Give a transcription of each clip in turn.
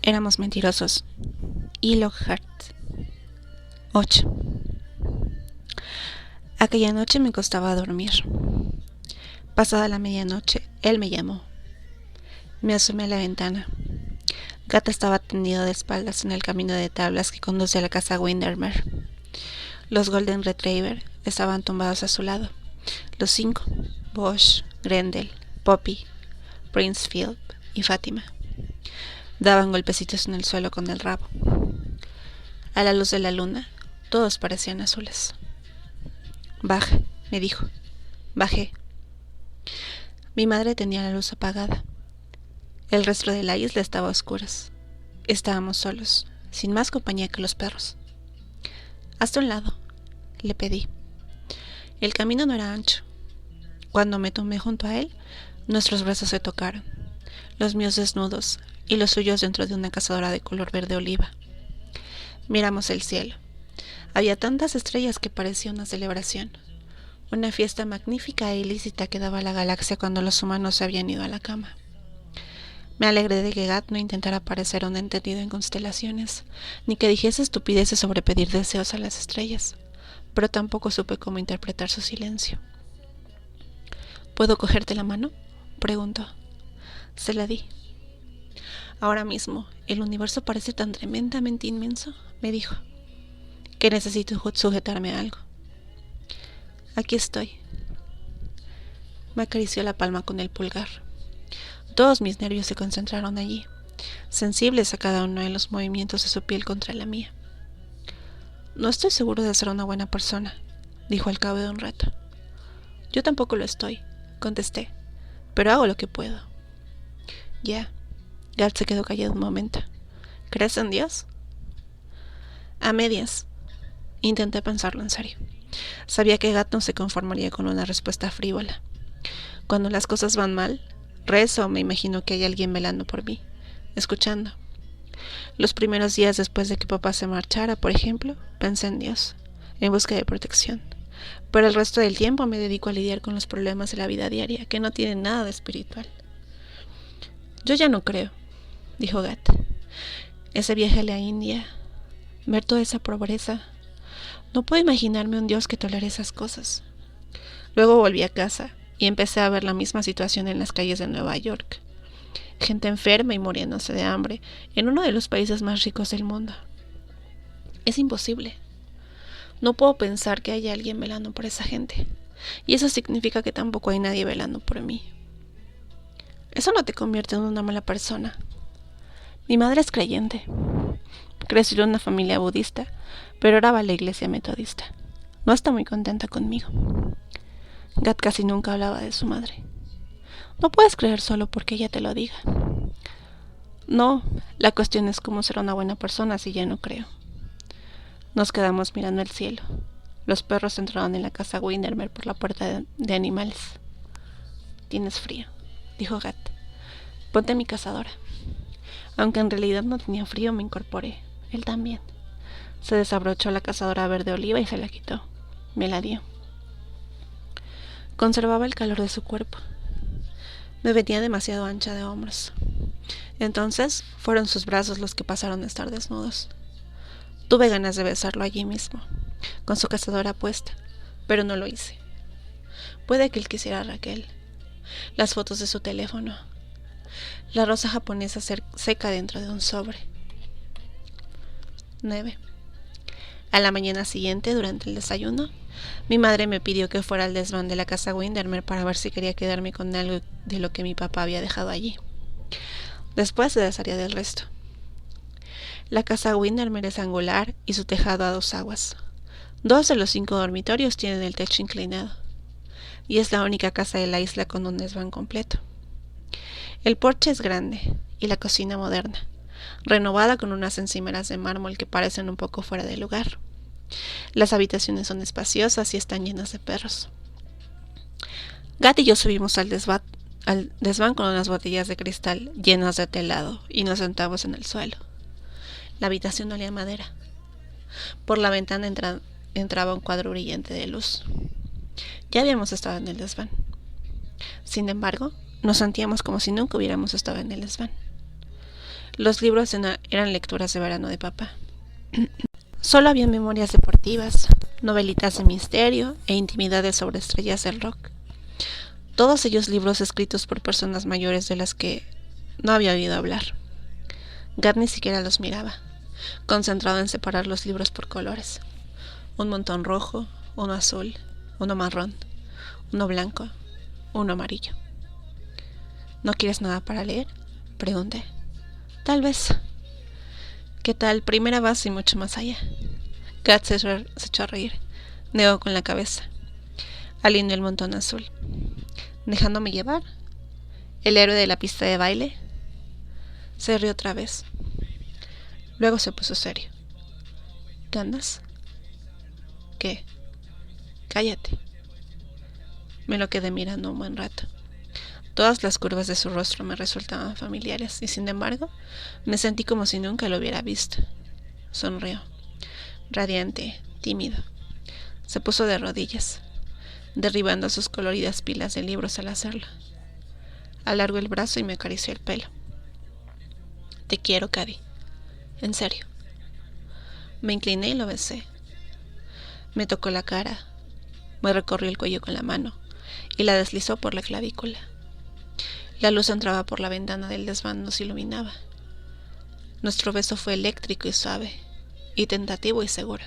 Éramos mentirosos. Y Lockhart. 8. Aquella noche me costaba dormir. Pasada la medianoche, él me llamó. Me asomé a la ventana. Gata estaba tendido de espaldas en el camino de tablas que conduce a la casa Windermere. Los Golden Retriever estaban tumbados a su lado. Los 5, Bosch, Grendel, Poppy, Prince Philip y Fátima, daban golpecitos en el suelo con el rabo. A la luz de la luna, todos parecían azules. Baja, me dijo. Bajé. Mi madre tenía la luz apagada. El resto de la isla estaba a oscuras. Estábamos solos, sin más compañía que los perros. Hasta un lado, le pedí. El camino no era ancho. Cuando me tumbé junto a él, nuestros brazos se tocaron, los míos desnudos y los suyos dentro de una cazadora de color verde oliva. Miramos el cielo. Había tantas estrellas que parecía una celebración, una fiesta magnífica e ilícita que daba la galaxia cuando los humanos se habían ido a la cama. Me alegré de que Gat no intentara parecer un entendido en constelaciones, ni que dijese estupideces sobre pedir deseos a las estrellas, pero tampoco supe cómo interpretar su silencio. ¿Puedo cogerte la mano?, preguntó. Se la di. Ahora mismo, el universo parece tan tremendamente inmenso, me dijo, que necesito sujetarme a algo. Aquí estoy. Me acarició la palma con el pulgar. Todos mis nervios se concentraron allí, sensibles a cada uno de los movimientos de su piel contra la mía. No estoy seguro de ser una buena persona, dijo al cabo de un rato. Yo tampoco lo estoy, contesté, pero hago lo que puedo. Ya. Gat se quedó callado un momento. ¿Crees en Dios? A medias. Intenté pensarlo en serio. Sabía que Gat no se conformaría con una respuesta frívola. Cuando las cosas van mal, rezo o me imagino que hay alguien velando por mí, escuchando. Los primeros días después de que papá se marchara, por ejemplo, pensé en Dios, en busca de protección. Pero el resto del tiempo me dedico a lidiar con los problemas de la vida diaria, que no tienen nada de espiritual. Yo ya no creo, dijo Gat. Ese viaje a la India, ver toda esa pobreza, no puedo imaginarme un Dios que tolere esas cosas. Luego volví a casa y empecé a ver la misma situación en las calles de Nueva York. Gente enferma y muriéndose de hambre en uno de los países más ricos del mundo. Es imposible. No puedo pensar que haya alguien velando por esa gente. Y eso significa que tampoco hay nadie velando por mí. Eso no te convierte en una mala persona. Mi madre es creyente. Creció en una familia budista, pero ahora va a la iglesia metodista. No está muy contenta conmigo. Gat casi nunca hablaba de su madre. No puedes creer solo porque ella te lo diga. No, la cuestión es cómo ser una buena persona si ya no creo. Nos quedamos mirando el cielo. Los perros entraron en la casa Windermere por la puerta de animales. Tienes frío, dijo Gat. Ponte mi cazadora. Aunque en realidad no tenía frío, me incorporé. Él también. Se desabrochó la cazadora verde oliva y se la quitó. Me la dio. Conservaba el calor de su cuerpo. Me venía demasiado ancha de hombros. Entonces fueron sus brazos los que pasaron a estar desnudos. Tuve ganas de besarlo allí mismo, con su cazadora puesta, pero no lo hice. Puede que él quisiera a Raquel, las fotos de su teléfono, la rosa japonesa seca dentro de un sobre. 9. A la mañana siguiente, durante el desayuno, mi madre me pidió que fuera al desván de la casa Windermere para ver si quería quedarme con algo de lo que mi papá había dejado allí. Después se desharía del resto. La casa Windermere es angular y su tejado a 2 aguas. 2 de los 5 dormitorios tienen el techo inclinado, y es la única casa de la isla con un desván completo. El porche es grande y la cocina moderna, renovada con unas encimeras de mármol que parecen un poco fuera de lugar. Las habitaciones son espaciosas y están llenas de perros. Gat y yo subimos al desván con unas botellas de cristal llenas de té helado y nos sentamos en el suelo. La habitación olía a madera. Por la ventana entraba un cuadro brillante de luz. Ya habíamos estado en el desván. Sin embargo, nos sentíamos como si nunca hubiéramos estado en el desván. Los libros eran lecturas de verano de papá. Solo había memorias deportivas, novelitas de misterio e intimidades sobre estrellas del rock. Todos ellos libros escritos por personas mayores de las que no había oído hablar. Gat ni siquiera los miraba, concentrado en separar los libros por colores. Un montón rojo, uno azul, uno marrón, uno blanco, uno amarillo. ¿No quieres nada para leer?, pregunté. Tal vez. ¿Qué tal Primera Base y mucho más allá? Gat se echó a reír. Negó con la cabeza. Alineó el montón azul. ¿Dejándome llevar? ¿El héroe de la pista de baile? Se rió otra vez. Luego se puso serio. ¿Ganas? ¿Qué? Cállate. Me lo quedé mirando un buen rato. Todas las curvas de su rostro me resultaban familiares y, sin embargo, me sentí como si nunca lo hubiera visto. Sonrió, radiante, tímido. Se puso de rodillas, derribando sus coloridas pilas de libros al hacerlo. Alargó el brazo y me acarició el pelo. Te quiero, Cady. En serio. Me incliné y lo besé. Me tocó la cara, me recorrió el cuello con la mano y la deslizó por la clavícula. La luz entraba por la ventana del desván, nos iluminaba. Nuestro beso fue eléctrico y suave, y tentativo y seguro,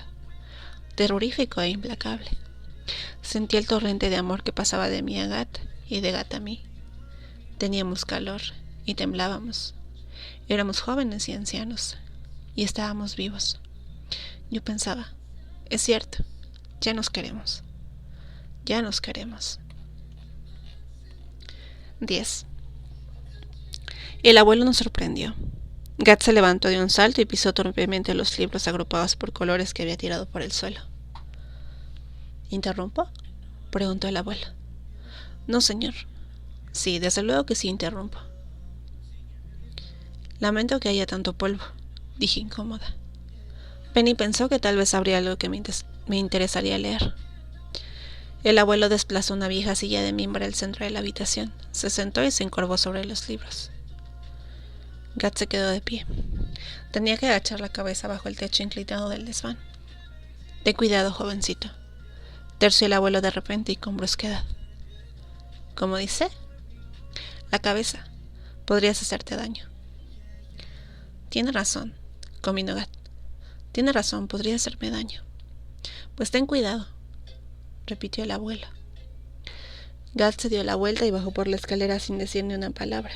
terrorífico e implacable. Sentí el torrente de amor que pasaba de mí a Gat y de Gat a mí. Teníamos calor y temblábamos. Éramos jóvenes y ancianos, y estábamos vivos. Yo pensaba, es cierto, ya nos queremos. Ya nos queremos. 10. El abuelo nos sorprendió. Gat se levantó de un salto y pisó torpemente los libros agrupados por colores que había tirado por el suelo. ¿Interrumpo?, preguntó el abuelo. No, señor. Sí, desde luego que sí interrumpo. Lamento que haya tanto polvo, dije incómoda. Penny pensó que tal vez habría algo que me interesaría leer. El abuelo desplazó una vieja silla de mimbre al centro de la habitación, se sentó y se encorvó sobre los libros. Gat se quedó de pie. Tenía que agachar la cabeza bajo el techo inclinado del desván. Ten cuidado, jovencito, terció el abuelo de repente y con brusquedad. ¿Cómo dice? La cabeza. Podrías hacerte daño. Tiene razón, cominó Gat. Tiene razón, podría hacerme daño. Pues ten cuidado, repitió el abuelo. Gat se dio la vuelta y bajó por la escalera sin decir ni una palabra.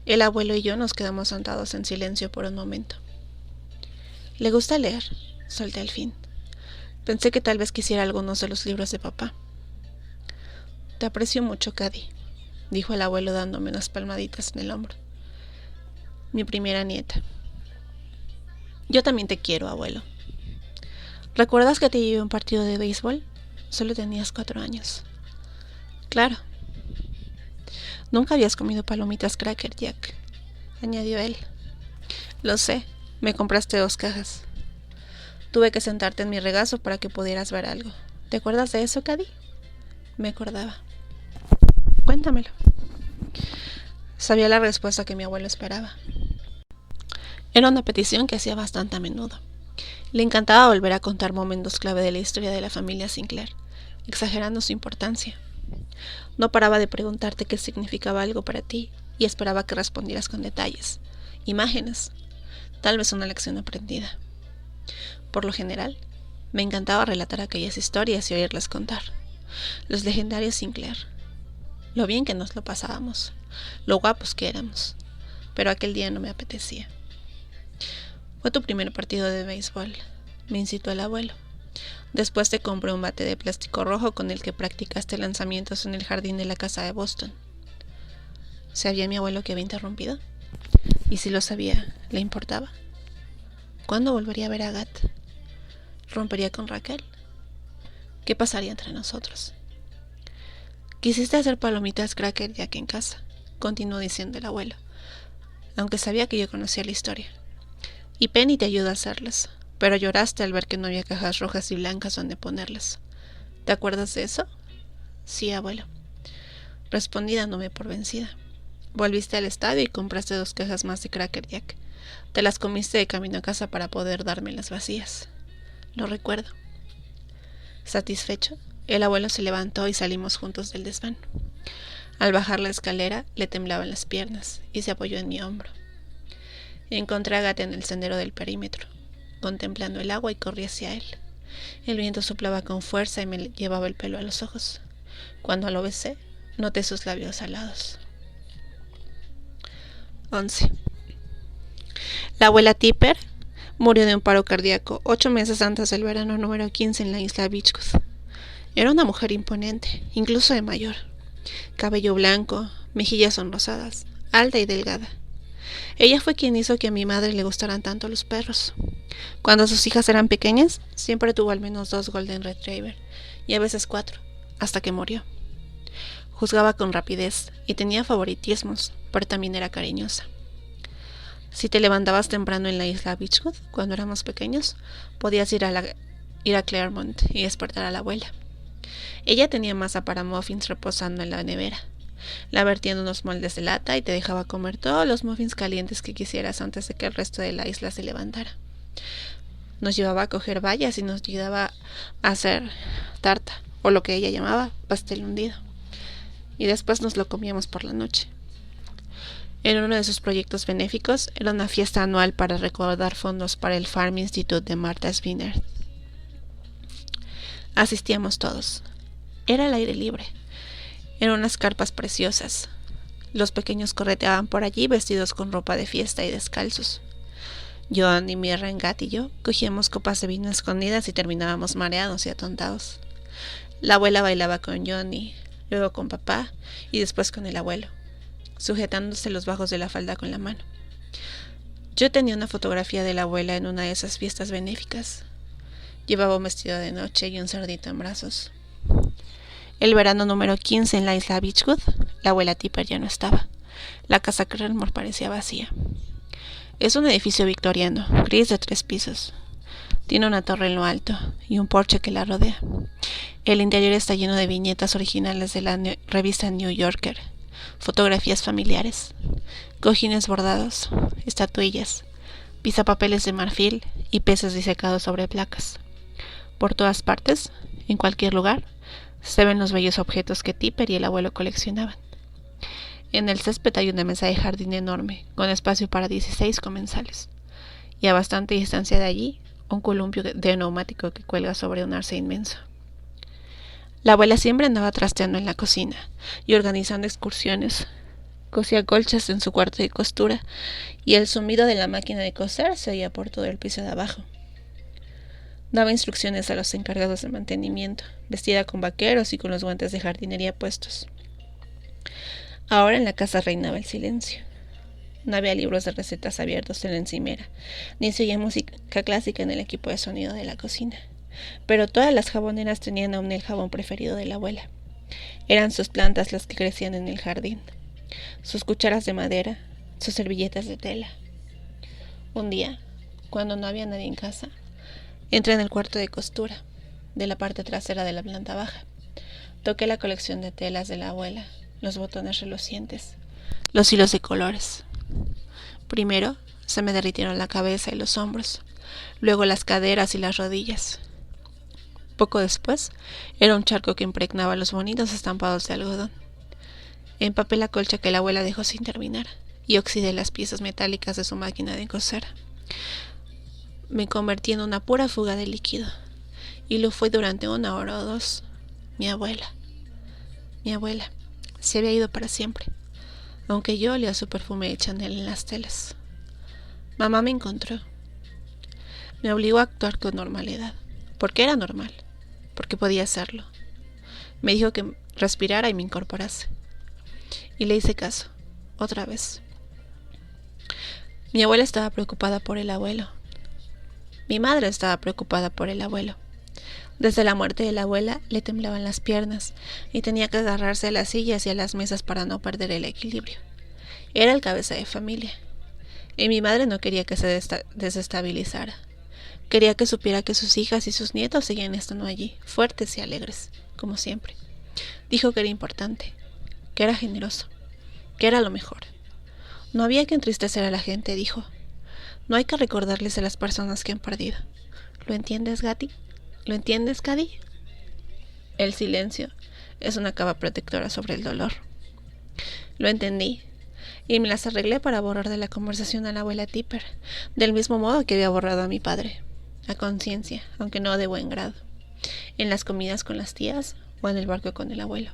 El abuelo y yo nos quedamos sentados en silencio por un momento. ¿Le gusta leer?, solté al fin. Pensé que tal vez quisiera algunos de los libros de papá. Te aprecio mucho, Cady, dijo el abuelo dándome unas palmaditas en el hombro. Mi primera nieta. Yo también te quiero, abuelo. ¿Recuerdas que te llevé a un partido de béisbol? Solo tenías 4 años. Claro. Nunca habías comido palomitas Cracker Jack, añadió él. Lo sé, me compraste 2 cajas. Tuve que sentarte en mi regazo para que pudieras ver algo. ¿Te acuerdas de eso, Cady? Me acordaba. Cuéntamelo. Sabía la respuesta que mi abuelo esperaba. Era una petición que hacía bastante a menudo. Le encantaba volver a contar momentos clave de la historia de la familia Sinclair, exagerando su importancia. No paraba de preguntarte qué significaba algo para ti y esperaba que respondieras con detalles, imágenes, tal vez una lección aprendida. Por lo general, me encantaba relatar aquellas historias y oírlas contar. Los legendarios Sinclair. Lo bien que nos lo pasábamos, lo guapos que éramos, pero aquel día no me apetecía. Fue tu primer partido de béisbol, me incitó el abuelo. Después te compré un bate de plástico rojo con el que practicaste lanzamientos en el jardín de la casa de Boston. ¿Sabía mi abuelo que había interrumpido? Y si lo sabía, ¿le importaba? ¿Cuándo volvería a ver a Gat? ¿Rompería con Raquel? ¿Qué pasaría entre nosotros? Quisiste hacer palomitas Cracker Jack en casa, continuó diciendo el abuelo, aunque sabía que yo conocía la historia. Y Penny te ayudó a hacerlas, pero lloraste al ver que no había cajas rojas y blancas donde ponerlas. ¿Te acuerdas de eso? Sí, abuelo. Respondí dándome por vencida. Volviste al estadio y compraste 2 cajas más de Cracker Jack. Te las comiste de camino a casa para poder dármelas vacías. Lo recuerdo. Satisfecho, el abuelo se levantó y salimos juntos del desván. Al bajar la escalera, le temblaban las piernas y se apoyó en mi hombro. Encontré a Gata en el sendero del perímetro, contemplando el agua, y corrí hacia él. El viento soplaba con fuerza y me llevaba el pelo a los ojos. Cuando lo besé, noté sus labios salados. 11. La abuela Tipper murió de un paro cardíaco 8 meses antes del verano número 15 en la isla Beechcraft. Era una mujer imponente, incluso de mayor. Cabello blanco, mejillas sonrosadas, alta y delgada. Ella fue quien hizo que a mi madre le gustaran tanto los perros. Cuando sus hijas eran pequeñas, siempre tuvo al menos 2 Golden Retriever, y a veces 4, hasta que murió. Juzgaba con rapidez y tenía favoritismos, pero también era cariñosa. Si te levantabas temprano en la isla Beechwood cuando éramos pequeños, podías ir a Claremont y despertar a la abuela. Ella tenía masa para muffins reposando en la nevera. La vertía en unos moldes de lata y te dejaba comer todos los muffins calientes que quisieras antes de que el resto de la isla se levantara. Nos llevaba a coger bayas y nos ayudaba a hacer tarta, o lo que ella llamaba pastel hundido. Y después nos lo comíamos por la noche. En uno de sus proyectos benéficos era una fiesta anual para recaudar fondos para el Farm Institute de Martha's Vineyard. Asistíamos todos. Era al aire libre. Eran unas carpas preciosas. Los pequeños correteaban por allí vestidos con ropa de fiesta y descalzos. John y mi Rengat y yo cogíamos copas de vino escondidas y terminábamos mareados y atontados. La abuela bailaba con Johnny, luego con papá y después con el abuelo, sujetándose los bajos de la falda con la mano. Yo tenía una fotografía de la abuela en una de esas fiestas benéficas. Llevaba un vestido de noche y un cerdito en brazos. El verano número 15 en la isla Beechwood, la abuela Tipper ya no estaba. La casa Claremont parecía vacía. Es un edificio victoriano, gris de 3 pisos. Tiene una torre en lo alto y un porche que la rodea. El interior está lleno de viñetas originales de la revista New Yorker, fotografías familiares, cojines bordados, estatuillas, pisapapeles de marfil y peces disecados sobre placas. Por todas partes, en cualquier lugar, se ven los bellos objetos que Tipper y el abuelo coleccionaban. En el césped hay una mesa de jardín enorme, con espacio para 16 comensales, y a bastante distancia de allí, un columpio de neumático que cuelga sobre un arce inmenso. La abuela siempre andaba trasteando en la cocina y organizando excursiones. Cosía colchas en su cuarto de costura, y el zumbido de la máquina de coser se oía por todo el piso de abajo. Daba instrucciones a los encargados de mantenimiento, vestida con vaqueros y con los guantes de jardinería puestos. Ahora en la casa reinaba el silencio. No había libros de recetas abiertos en la encimera, ni se oía música clásica en el equipo de sonido de la cocina. Pero todas las jaboneras tenían aún el jabón preferido de la abuela. Eran sus plantas las que crecían en el jardín, sus cucharas de madera, sus servilletas de tela. Un día, cuando no había nadie en casa, entré en el cuarto de costura, de la parte trasera de la planta baja. Toqué la colección de telas de la abuela, los botones relucientes, los hilos de colores. Primero se me derritieron la cabeza y los hombros, luego las caderas y las rodillas. Poco después, era un charco que impregnaba los bonitos estampados de algodón. Empapé la colcha que la abuela dejó sin terminar y oxidé las piezas metálicas de su máquina de coser. Me convertí en una pura fuga de líquido, y lo fue durante 1 hora o 2. Mi abuela se había ido para siempre, aunque yo olía su perfume de Chanel en las telas. Mamá me encontró. Me obligó a actuar con normalidad, porque era normal, porque podía hacerlo. Me dijo que respirara y me incorporase, y le hice caso, otra vez. Mi abuela estaba preocupada por el abuelo. Mi madre estaba preocupada por el abuelo. Desde la muerte de la abuela le temblaban las piernas y tenía que agarrarse a las sillas y a las mesas para no perder el equilibrio. Era el cabeza de familia, y mi madre no quería que se desestabilizara. Quería que supiera que sus hijas y sus nietos seguían estando allí, fuertes y alegres, como siempre. Dijo que era importante, que era generoso, que era lo mejor. No había que entristecer a la gente, dijo. No hay que recordarles a las personas que han perdido. ¿Lo entiendes, Gatti? ¿Lo entiendes, Cady? El silencio es una capa protectora sobre el dolor. Lo entendí, y me las arreglé para borrar de la conversación a la abuela Tipper, del mismo modo que había borrado a mi padre, a conciencia, aunque no de buen grado, en las comidas con las tías o en el barco con el abuelo.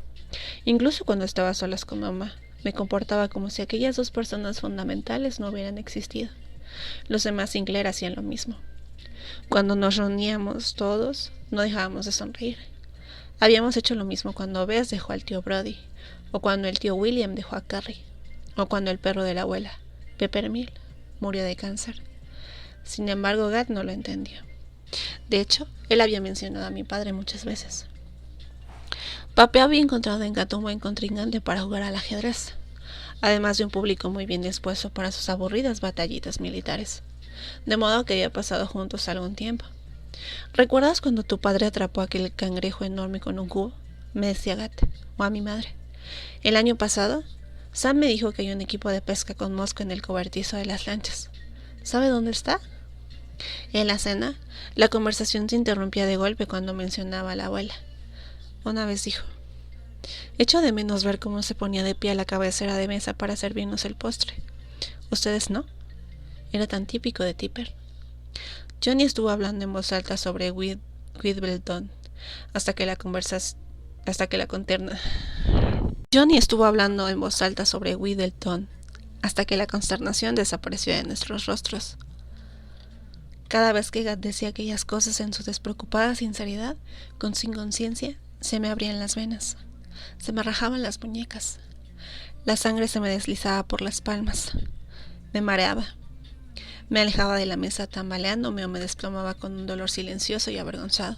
Incluso cuando estaba a solas con mamá, me comportaba como si aquellas dos personas fundamentales no hubieran existido. Los demás Sinclair hacían lo mismo. Cuando nos reuníamos todos, no dejábamos de sonreír. Habíamos hecho lo mismo cuando Bess dejó al tío Brody, o cuando el tío William dejó a Carrie, o cuando el perro de la abuela, Peppermill, murió de cáncer. Sin embargo, Gat no lo entendió. De hecho, él había mencionado a mi padre muchas veces. Papá había encontrado en Gat un buen contrincante para jugar al ajedrez, además de un público muy bien dispuesto para sus aburridas batallitas militares, de modo que había pasado juntos algún tiempo. ¿Recuerdas cuando tu padre atrapó aquel cangrejo enorme con un cubo? Me decía Gat, o a mi madre. El año pasado, Sam me dijo que hay un equipo de pesca con mosca en el cobertizo de las lanchas. ¿Sabe dónde está? En la cena, la conversación se interrumpía de golpe cuando mencionaba a la abuela. Una vez dijo, echo de menos ver cómo se ponía de pie a la cabecera de mesa para servirnos el postre. ¿Ustedes no? Era tan típico de Tipper. Johnny estuvo hablando en voz alta sobre Wimbledon hasta que la consternación desapareció de nuestros rostros. Cada vez que Gat decía aquellas cosas en su despreocupada sinceridad, sin conciencia, se me abrían las venas, se me rajaban las muñecas, la sangre se me deslizaba por las palmas, me mareaba. Me alejaba de la mesa tambaleándome o me desplomaba con un dolor silencioso y avergonzado,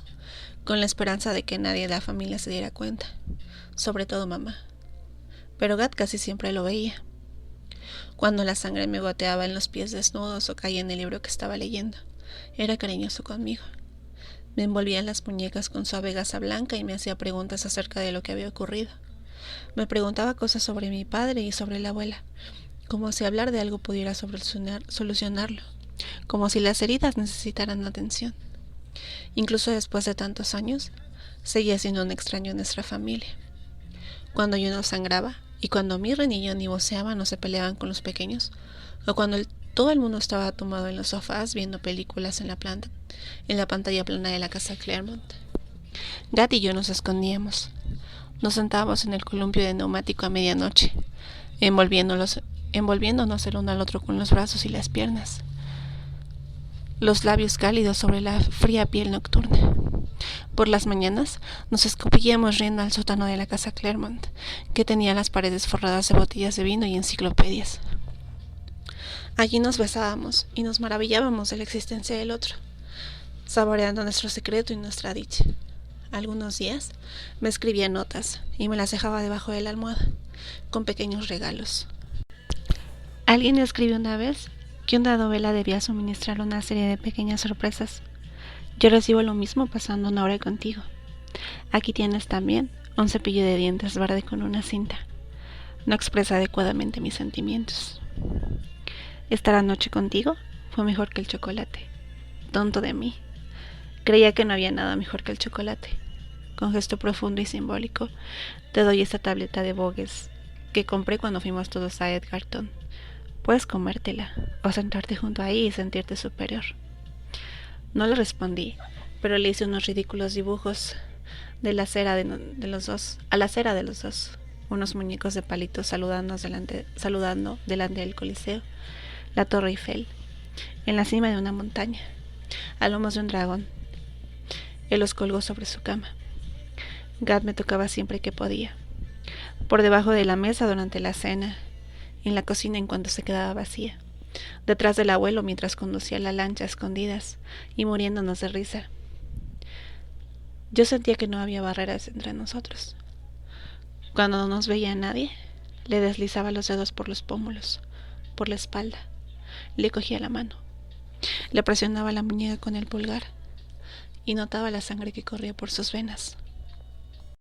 con la esperanza de que nadie de la familia se diera cuenta, sobre todo mamá. Pero Gat casi siempre lo veía. Cuando la sangre me goteaba en los pies desnudos o caía en el libro que estaba leyendo, era cariñoso conmigo. Me envolvía en las muñecas con suave gasa blanca y me hacía preguntas acerca de lo que había ocurrido. Me preguntaba cosas sobre mi padre y sobre la abuela, como si hablar de algo pudiera solucionarlo, como si las heridas necesitaran atención. Incluso después de tantos años, seguía siendo un extraño en nuestra familia. Cuando yo no sangraba, y cuando Mirren y Johnny voceaban o se peleaban con los pequeños, o cuando todo el mundo estaba tomado en los sofás viendo películas en la pantalla plana de la casa Claremont, Gat y yo nos escondíamos. Nos sentábamos en el columpio de neumático a medianoche, envolviéndonos el uno al otro con los brazos y las piernas, los labios cálidos sobre la fría piel nocturna. Por las mañanas nos escupíamos riendo al sótano de la casa Claremont, que tenía las paredes forradas de botellas de vino y enciclopedias. Allí nos besábamos y nos maravillábamos de la existencia del otro, saboreando nuestro secreto y nuestra dicha. Algunos días me escribía notas y me las dejaba debajo de la almohada, con pequeños regalos. Alguien escribió una vez que una novela debía suministrar una serie de pequeñas sorpresas. Yo recibo lo mismo pasando una hora contigo. Aquí tienes también un cepillo de dientes verde con una cinta. No expresa adecuadamente mis sentimientos. Estar anoche contigo fue mejor que el chocolate. Tonto de mí. Creía que no había nada mejor que el chocolate. Con gesto profundo y simbólico, te doy esta tableta de Bogues que compré cuando fuimos todos a Edgarton. Puedes comértela o sentarte junto ahí y sentirte superior. No le respondí, pero le hice unos ridículos dibujos de la cera de los dos, a la cera de los dos, unos muñecos de palitos saludando delante del Coliseo, la Torre Eiffel, en la cima de una montaña, a lomos de un dragón. Él los colgó sobre su cama. Gat me tocaba siempre que podía, por debajo de la mesa durante la cena, en la cocina en cuanto se quedaba vacía, detrás del abuelo mientras conducía la lancha a escondidas y muriéndonos de risa. Yo sentía que no había barreras entre nosotros. Cuando no nos veía nadie, le deslizaba los dedos por los pómulos, por la espalda, le cogía la mano, le presionaba la muñeca con el pulgar y notaba la sangre que corría por sus venas.